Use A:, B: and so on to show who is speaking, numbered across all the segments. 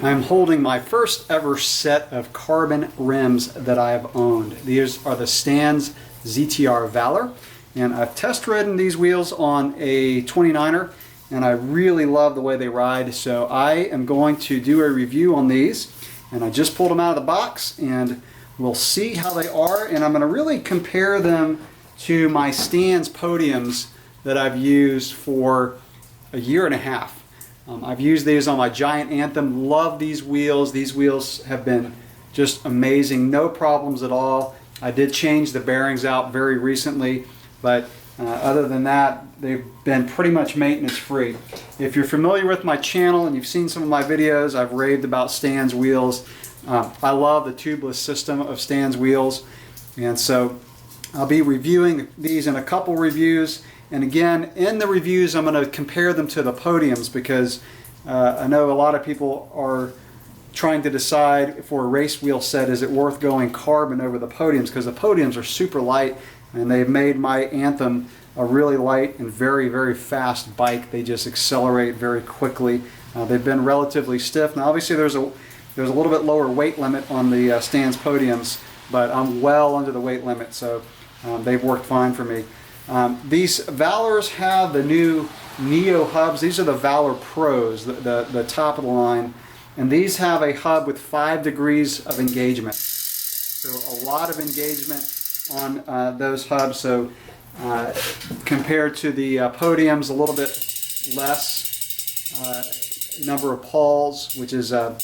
A: I'm holding my first ever set of carbon rims that I have owned. These are the Stan's ZTR Valor, and I've test ridden these wheels on a 29er, and I really love the way they ride. So I am going to do a review on these, and I just pulled them out of the box, and we'll see how they are, and I'm going to really compare them to my Stan's podiums that I've used for a year and a half. I've used these on my Giant Anthem. Love these wheels. These wheels have been just amazing. No problems at all. I did change the bearings out very recently, but other than that, they've been pretty much maintenance free. If you're familiar with my channel and you've seen some of my videos, I've raved about Stan's wheels. I love the tubeless system of Stan's wheels, and so I'll be reviewing these in a couple reviews. And again, in the reviews, I'm going to compare them to the podiums, because I know a lot of people are trying to decide for a race wheel set, is it worth going carbon over the podiums, because the podiums are super light, and they've made my Anthem a really light and very, very fast bike. They just accelerate very quickly. They've been relatively stiff. Now obviously there's a little bit lower weight limit on the Stan's podiums, but I'm well under the weight limit, so they've worked fine for me. These Valors have the new Neo hubs. These are the Valor Pros, the top of the line, and these have a hub with 5 degrees of engagement. So a lot of engagement on those hubs. So compared to the podiums, a little bit less number of pawls, which is a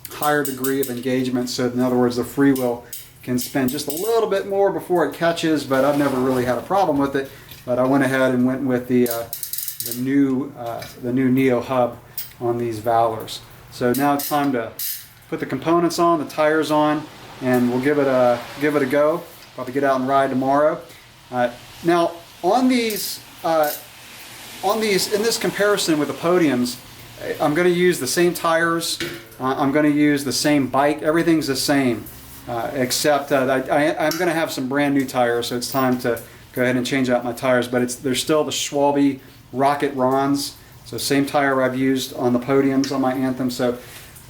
A: higher degree of engagement. So in other words, the freewheel can spin just a little bit more before it catches, but I've never really had a problem with it. But I went ahead and went with the new Neo hub on these Valors. So now it's time to put the components on, the tires on, and we'll give it a go. Probably get out and ride tomorrow. Now on these in this comparison with the podiums, I'm going to use the same tires. I'm going to use the same bike. Everything's the same. Except I'm going to have some brand new tires, so it's time to go ahead and change out my tires. But they're still the Schwalbe Rocket Rons, so same tire I've used on the podiums on my Anthem. So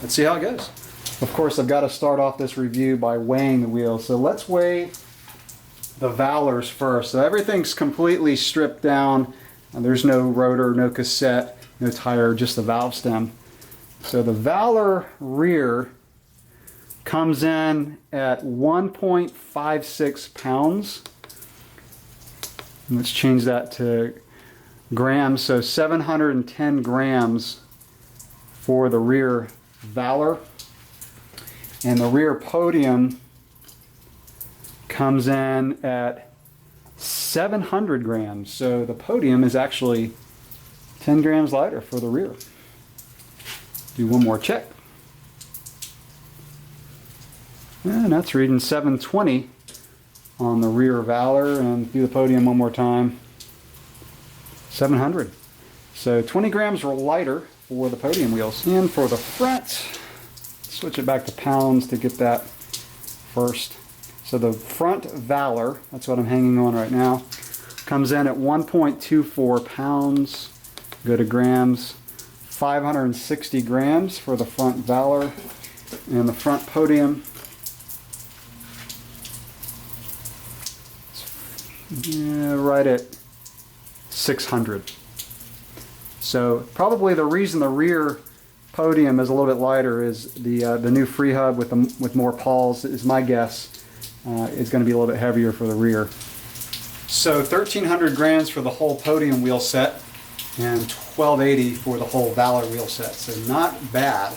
A: let's see how it goes. Of course, I've got to start off this review by weighing the wheels. So let's weigh the Valors first. So everything's completely stripped down. There's no rotor, no cassette, no tire, just the valve stem. So the Valor rear comes in at 1.56 pounds. Let's change that to grams. So 710 grams for the rear Valor. And the rear podium comes in at 700 grams. So the podium is actually 10 grams lighter for the rear. Do one more check. And that's reading 720 on the rear Valor, and do the podium one more time. 700. So 20 grams lighter for the podium wheels. And for the front, switch it back to pounds to get that first. So the front Valor, that's what I'm hanging on right now, comes in at 1.24 pounds. Go to grams. 560 grams for the front Valor. And the front podium, right at 600. So probably the reason the rear podium is a little bit lighter is the new free hub with more pawls, is my guess. Is going to be a little bit heavier for the rear. So 1,300 grams for the whole podium wheel set, and 1,280 for the whole Valor wheel set. So not bad.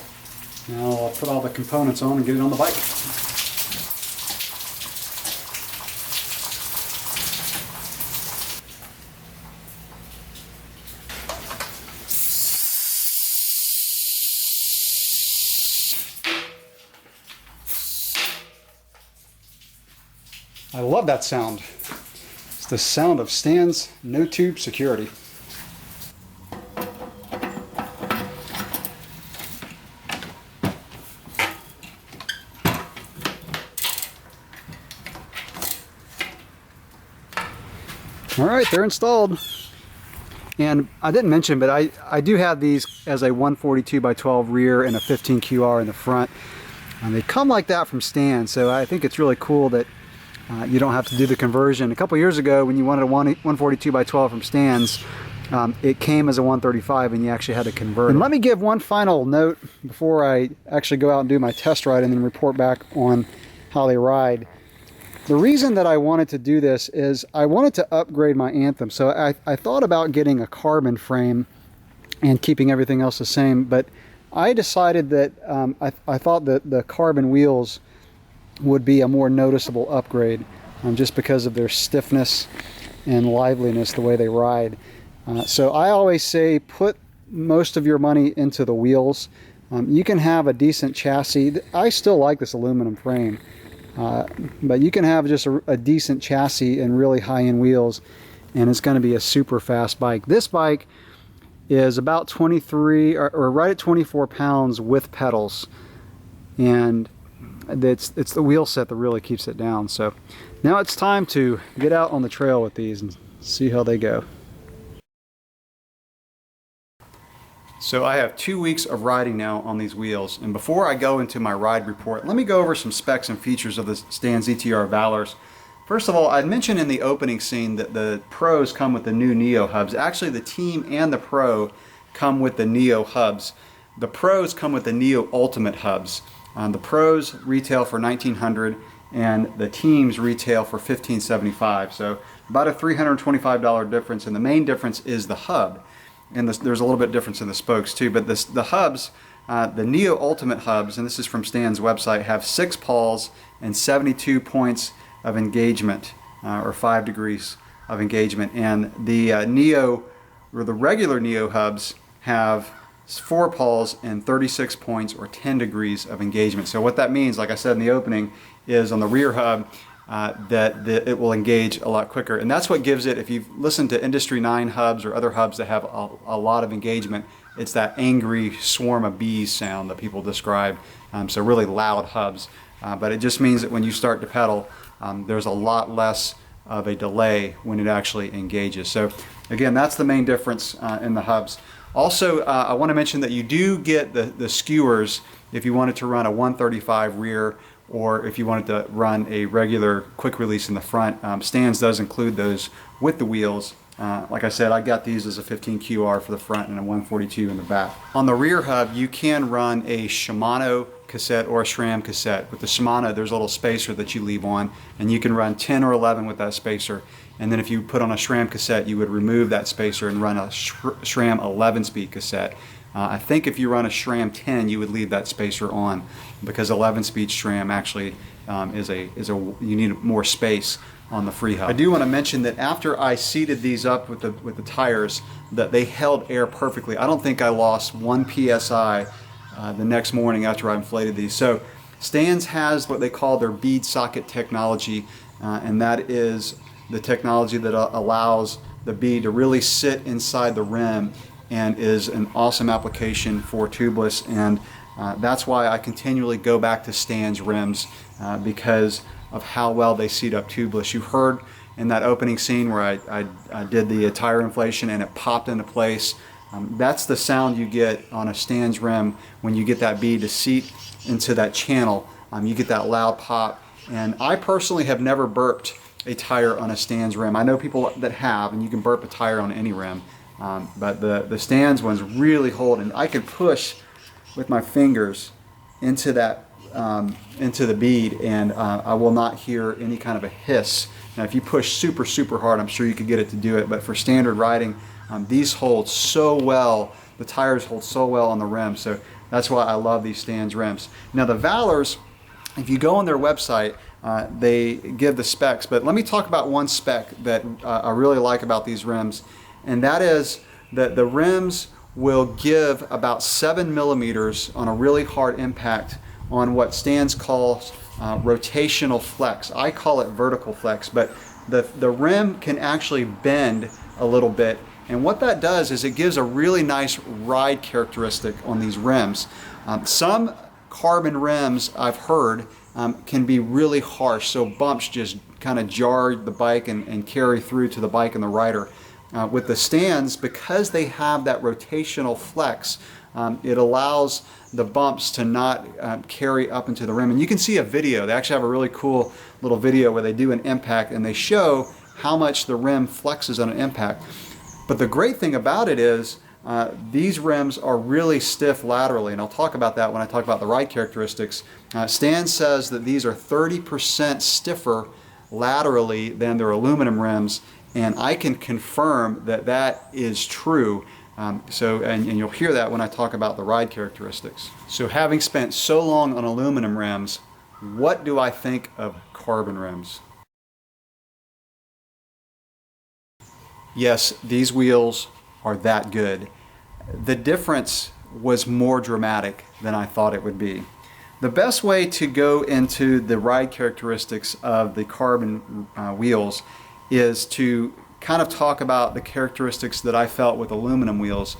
A: Now I'll put all the components on and get it on the bike. I love that sound. It's the sound of Stan's no tube security. All right, they're installed. And I didn't mention, but I do have these as a 142 by 12 rear and a 15 QR in the front. And they come like that from Stan's, so I think it's really cool that you don't have to do the conversion. A couple years ago, when you wanted a 142 by 12 from Stan's, it came as a 135 and you actually had to convert. And let me give one final note before I actually go out and do my test ride and then report back on how they ride. The reason that I wanted to do this is I wanted to upgrade my Anthem. So I thought about getting a carbon frame and keeping everything else the same, but I decided that I thought that the carbon wheels would be a more noticeable upgrade just because of their stiffness and liveliness, the way they ride. So I always say put most of your money into the wheels. You can have a decent chassis. I still like this aluminum frame. But you can have just a decent chassis and really high-end wheels, and it's going to be a super fast bike. This bike is about 23 or right at 24 pounds with pedals, and it's the wheel set that really keeps it down. So now it's time to get out on the trail with these and see how they go. So I have 2 weeks of riding now on these wheels, and before I go into my ride report, let me go over some specs and features of the Stan's ZTR Valors. First of all, I mentioned in the opening scene that the Pros come with the new Neo hubs. Actually, the Team and the Pro come with the Neo hubs. The Pros come with the Neo Ultimate hubs. The Pros retail for $1,900 and the Teams retail for $1,575. So about a $325 difference, and the main difference is the hub. And there's a little bit difference in the spokes too, but the hubs, the Neo Ultimate hubs, and this is from Stan's website, have 6 pawls and 72 points of engagement, or 5 degrees of engagement. And the Neo, or the regular Neo hubs, have 4 pawls and 36 points, or 10 degrees of engagement. So what that means, like I said in the opening, is on the rear hub, that it will engage a lot quicker. And that's what gives it, if you've listened to Industry 9 hubs or other hubs that have a lot of engagement, it's that angry swarm of bees sound that people describe. So really loud hubs. But it just means that when you start to pedal, there's a lot less of a delay when it actually engages. So again, that's the main difference in the hubs. Also, I want to mention that you do get the skewers if you wanted to run a 135 rear, or if you wanted to run a regular quick release in the front. Stan's does include those with the wheels. Like I said, I got these as a 15 QR for the front and a 142 in the back. On the rear hub, you can run a Shimano cassette or a SRAM cassette. With the Shimano, there's a little spacer that you leave on, and you can run 10 or 11 with that spacer. And then if you put on a SRAM cassette, you would remove that spacer and run a SRAM 11-speed cassette. I think if you run a SRAM 10, you would leave that spacer on, because 11-speed SRAM actually you need more space on the free hub. I do want to mention that after I seated these up with the tires, that they held air perfectly. I don't think I lost 1 psi the next morning after I inflated these. So Stan's has what they call their bead socket technology, and that is the technology that allows the bead to really sit inside the rim, and is an awesome application for tubeless. And that's why I continually go back to Stan's rims, because of how well they seat up tubeless. You heard in that opening scene where I did the tire inflation and it popped into place. That's the sound you get on a Stan's rim when you get that bead to seat into that channel. You get that loud pop. And I personally have never burped a tire on a Stan's rim. I know people that have, and you can burp a tire on any rim. But the Stan's ones really hold, and I can push with my fingers into that into the bead, and I will not hear any kind of a hiss. Now if you push super hard, I'm sure you could get it to do it, but for standard riding, these hold so well, the tires hold so well on the rim, so that's why I love these Stan's rims. Now the Valors, if you go on their website, they give the specs, but let me talk about one spec that I really like about these rims, and that is that the rims will give about 7 millimeters on a really hard impact on what Stan's calls rotational flex. I call it vertical flex, but the rim can actually bend a little bit, and what that does is it gives a really nice ride characteristic on these rims. Some carbon rims, I've heard, can be really harsh, so bumps just kind of jar the bike and carry through to the bike and the rider. With the stands, because they have that rotational flex, it allows the bumps to not carry up into the rim. And you can see a video. They actually have a really cool little video where they do an impact and they show how much the rim flexes on an impact. But the great thing about it is these rims are really stiff laterally, and I'll talk about that when I talk about the ride characteristics. Stan says that these are 30% stiffer laterally than their aluminum rims, and I can confirm that that is true. And you'll hear that when I talk about the ride characteristics. So having spent so long on aluminum rims, what do I think of carbon rims? Yes, these wheels are that good. The difference was more dramatic than I thought it would be. The best way to go into the ride characteristics of the carbon wheels is to kind of talk about the characteristics that I felt with aluminum wheels.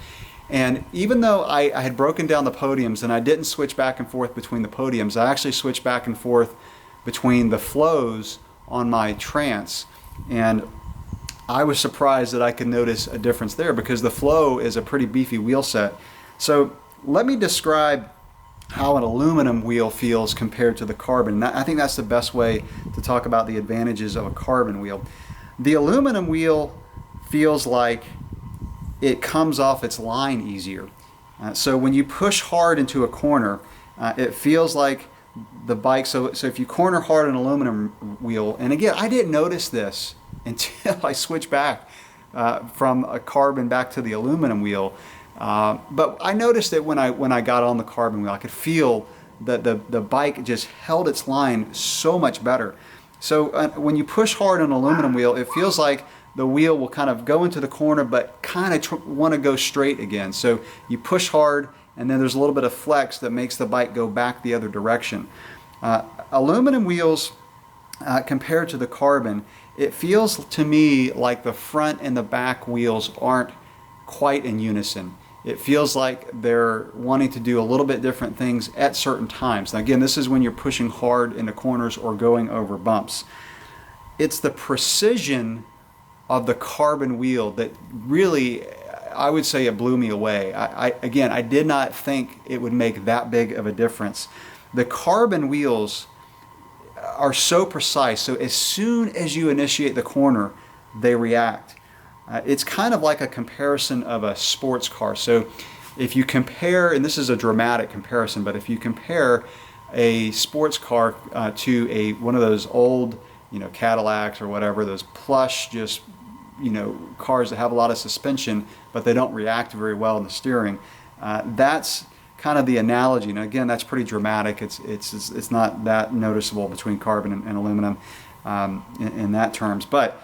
A: And even though I had broken down the podiums and I didn't switch back and forth between the podiums, I actually switched back and forth between the flows on my Trance. And I was surprised that I could notice a difference there because the flow is a pretty beefy wheel set. So let me describe how an aluminum wheel feels compared to the carbon. I think that's the best way to talk about the advantages of a carbon wheel. The aluminum wheel feels like it comes off its line easier. So when you push hard into a corner, it feels like the bike, so if you corner hard an aluminum wheel, and again, I didn't notice this until I switched back from a carbon back to the aluminum wheel. But I noticed that when I got on the carbon wheel, I could feel that the bike just held its line so much better. So when you push hard on an aluminum wheel, it feels like the wheel will kind of go into the corner but kind of want to go straight again. So you push hard and then there's a little bit of flex that makes the bike go back the other direction. Aluminum wheels compared to the carbon, it feels to me like the front and the back wheels aren't quite in unison. It feels like they're wanting to do a little bit different things at certain times. Now again, this is when you're pushing hard into corners or going over bumps. It's the precision of the carbon wheel that really, I would say, it blew me away. I did not think it would make that big of a difference. The carbon wheels are so precise, so as soon as you initiate the corner, they react. It's kind of like a comparison of a sports car. So if you compare, and this is a dramatic comparison, but if you compare a sports car to one of those old, Cadillacs or whatever, those plush, just, cars that have a lot of suspension, but they don't react very well in the steering, that's kind of the analogy. Now again, that's pretty dramatic. It's not that noticeable between carbon and aluminum in that terms, but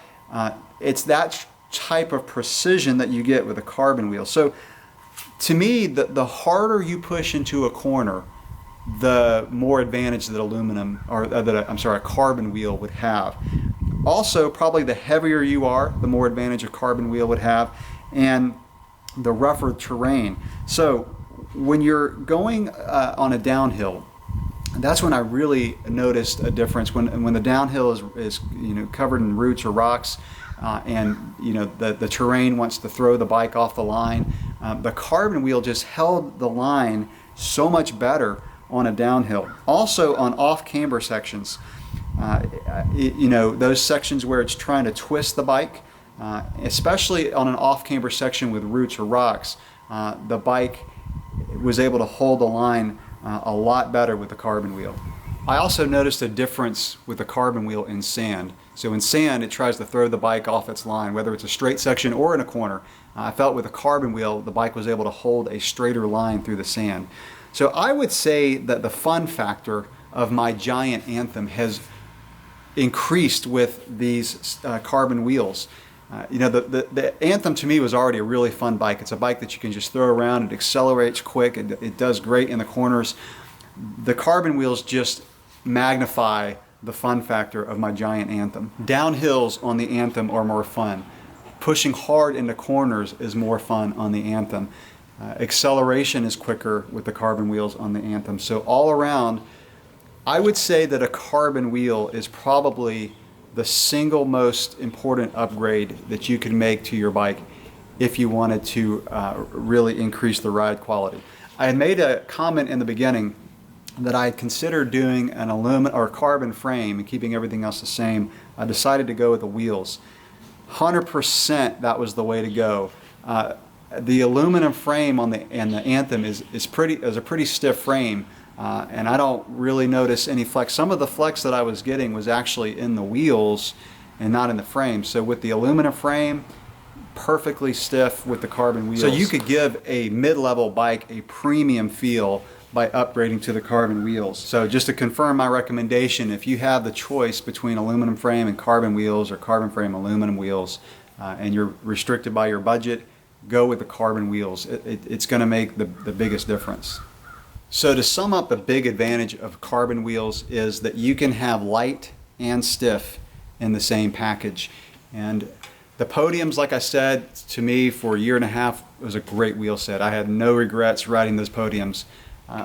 A: it's that type of precision that you get with a carbon wheel. So to me, the harder you push into a corner, the more advantage that a carbon wheel would have. Also, probably the heavier you are, the more advantage a carbon wheel would have, and the rougher terrain. So when you're going on a downhill, that's when I really noticed a difference. When the downhill is covered in roots or rocks, and the terrain wants to throw the bike off the line, the carbon wheel just held the line so much better on a downhill. Also on off-camber sections, those sections where it's trying to twist the bike, especially on an off-camber section with roots or rocks, the bike was able to hold the line a lot better with the carbon wheel. I also noticed a difference with the carbon wheel in sand. So in sand, it tries to throw the bike off its line, whether it's a straight section or in a corner. I felt with a carbon wheel, the bike was able to hold a straighter line through the sand. So I would say that the fun factor of my Giant Anthem has increased with these carbon wheels. The Anthem to me was already a really fun bike. It's a bike that you can just throw around. It accelerates quick. It does great in the corners. The carbon wheels just magnify the fun factor of my Giant Anthem. Downhills on the Anthem are more fun. Pushing hard into corners is more fun on the Anthem. Acceleration is quicker with the carbon wheels on the Anthem. So all around, I would say that a carbon wheel is probably the single most important upgrade that you can make to your bike if you wanted to really increase the ride quality. I had made a comment in the beginning that I had considered doing an aluminum or carbon frame and keeping everything else the same. I decided to go with the wheels. 100% that was the way to go. The aluminum frame on the Anthem is a pretty stiff frame, and I don't really notice any flex. Some of the flex that I was getting was actually in the wheels and not in the frame. So with the aluminum frame, perfectly stiff with the carbon wheels. So you could give a mid-level bike a premium feel by upgrading to the carbon wheels. So just to confirm my recommendation, if you have the choice between aluminum frame and carbon wheels, or carbon frame aluminum wheels, and you're restricted by your budget, go with the carbon wheels. It's going to make the biggest difference. So to sum up, the big advantage of carbon wheels is that you can have light and stiff in the same package. And the Podiums, like I said, to me for a year and a half was a great wheel set. I had no regrets riding those Podiums.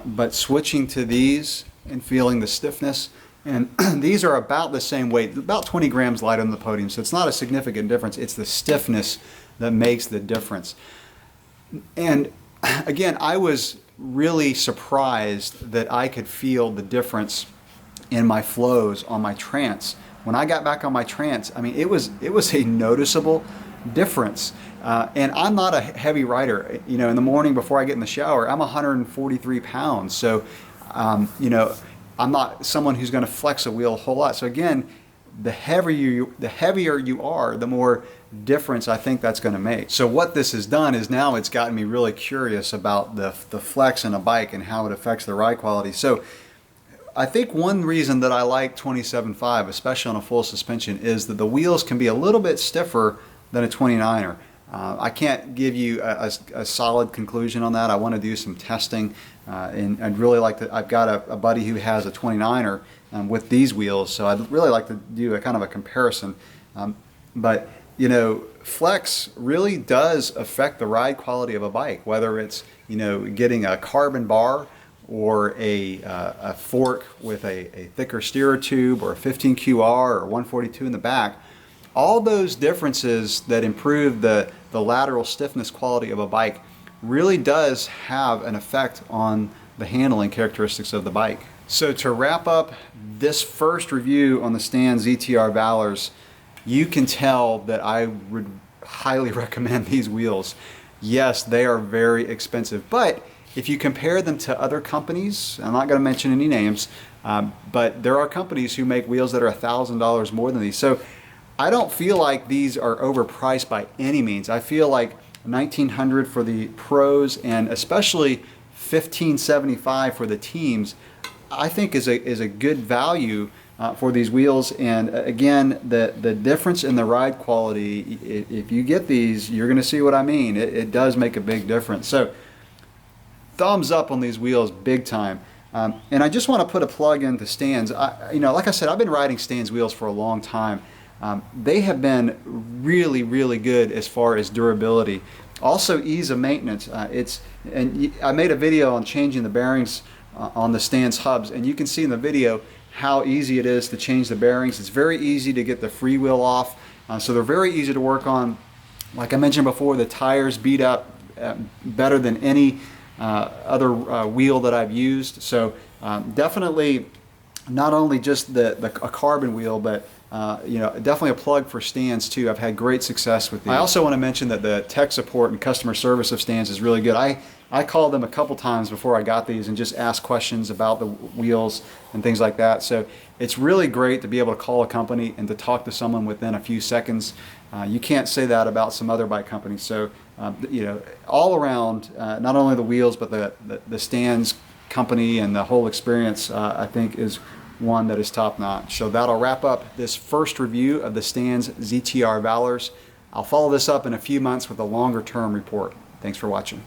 A: But switching to these and feeling the stiffness, and these are about the same weight, about 20 grams lighter than the Podium, so it's not a significant difference. It's the stiffness that makes the difference. And again, I was really surprised that I could feel the difference in my flows on my Trance. When I got back on my Trance, I mean, it was a noticeable difference. And I'm not a heavy rider. You know, in the morning before I get in the shower, I'm 143 pounds. So, you know, I'm not someone who's going to flex a wheel a whole lot. So again, the heavier you are, the more difference I think that's going to make. So what this has done is now it's gotten me really curious about the flex in a bike and how it affects the ride quality. So I think one reason that I like 27.5, especially on a full suspension, is that the wheels can be a little bit stiffer than a 29er. I can't give you a solid conclusion on that. I want to do some testing, and I'd really like to. I've got a buddy who has a 29er with these wheels, so I'd really like to do a kind of a comparison. But you know, flex really does affect the ride quality of a bike, whether it's, you know, getting a carbon bar or a fork with a thicker steerer tube, or a 15QR or 142 in the back. All those differences that improve the lateral stiffness quality of a bike really does have an effect on the handling characteristics of the bike. So to wrap up this first review on the Stan's ZTR Valors, you can tell that I would highly recommend these wheels. Yes, they are very expensive, but if you compare them to other companies, I'm not going to mention any names, but there are companies who make wheels that are $1,000 more than these. So I don't feel like these are overpriced by any means. I feel like $1,900 for the pros, and especially $1,575 for the teams, I think is a good value for these wheels. And again, the difference in the ride quality, if you get these, you're going to see what I mean. It does make a big difference. So thumbs up on these wheels, big time. And I just want to put a plug into Stan's. You know, like I said, I've been riding Stan's wheels for a long time. They have been really, really good as far as durability. Also, ease of maintenance. I made a video on changing the bearings on the Stan's hubs, and you can see in the video how easy it is to change the bearings. It's very easy to get the freewheel off, so they're very easy to work on. Like I mentioned before, the tires beat up better than any other wheel that I've used. So definitely not only just a carbon wheel, but you know, definitely a plug for Stan's too. I've had great success with these. I also want to mention that the tech support and customer service of Stan's is really good. I called them a couple times before I got these and just asked questions about the wheels and things like that. So it's really great to be able to call a company and to talk to someone within a few seconds. You can't say that about some other bike companies. So you know, all around, not only the wheels, but the Stan's company and the whole experience, I think, is one that is top notch. So that'll wrap up this first review of the Stan's ZTR Valors. I'll follow this up in a few months with a longer term report. Thanks for watching.